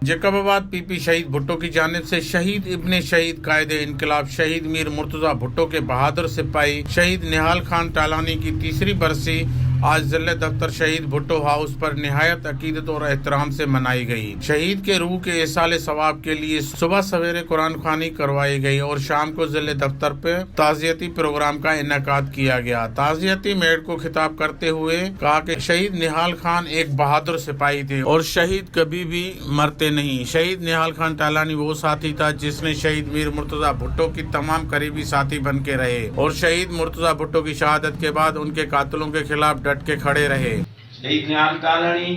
Jacobabad PP शहीद भुट्टो की जानिब से शहीद इब्ने शहीद कायद इनकलाब शहीद मीर मुर्तजा भुट्टो के बहादुर सिपाही शहीद निहाल खान टालानी की तीसरी बरसी आज जिले दफ्तर शहीद भुट्टो हाउस पर निहायत अकीदत और एहतराम से मनाई गई। शहीद के रूह के इसाले सवाब के लिए सुबह सवेरे कुरान खानी करवाई गई और शाम को जिले दफ्तर पे ताज़ियती प्रोग्राम का इनेकाद किया गया। ताज़ियती मेड़ को खिताब करते हुए कहा कि शहीद निहाल खान एक बहादुर सिपाही थे और शहीद कभी भी मरते नहीं। शहीद निहाल खान टालानी वो साथी था जिसने शहीद मीर मुर्तजा भुट्टो की तमाम करीबी साथी बन के रहे और शहीद मुर्तजा भुट्टो की शहादत के बाद उनके कातिलों के खिलाफ डट के खड़े रहे। शहीद निहाल टालानी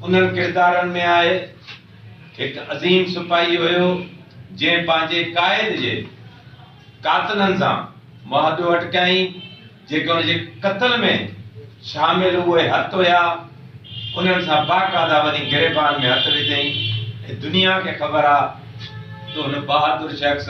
उन्हनि किरदारनि में आए एक अज़ीम सिपाही हुयो जंहिं पंहिंजे क़ाइद जे कातिलनि सां मुआहदो अटकाई, जेके हुनजे क़त्ल में शामिल उहे हथ हुया उन्हनि सां बाक़ायदा वञी गिरबान में हथ विधई। दुनिया खे ख़बर आहे त हुन बहादुर शख्स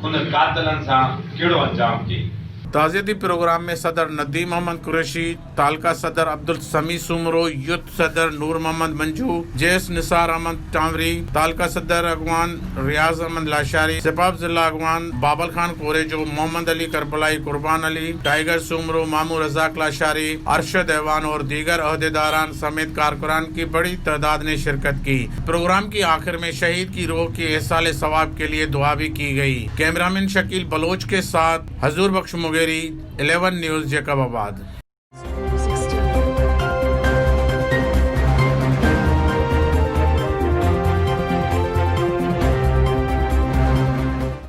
हुन कातिलनि सां कहिड़ो अंजाम कई। ताज़ियती प्रोग्राम में सदर नदीम मोहम्मद कुरैशी, तालका सदर अब्दुल समी सुमरो, यूथ सदर नूर मोहम्मद मंजू, जेस निसार अहमद टांवरी, तालका सदर अगवान रियाज अहमद लाशारी, सिपाब जिला अगवान बाबल खान कोरेजो, मोहम्मद अली करबलाई, कुर्बान अली, टाइगर सुमरो, मामू रजाक लाशारी, अरशद एवान और दीगर अहदेदारान समेत कारकुनान की बड़ी तादाद ने शिरकत की। प्रोग्राम की आखिर में शहीद की रूह के इसाले सवाब के लिए दुआ भी की गई। कैमरामैन शकील बलोच के साथ हजूर बख्श मुगेरी, 11 न्यूज़ जैकबाबाद।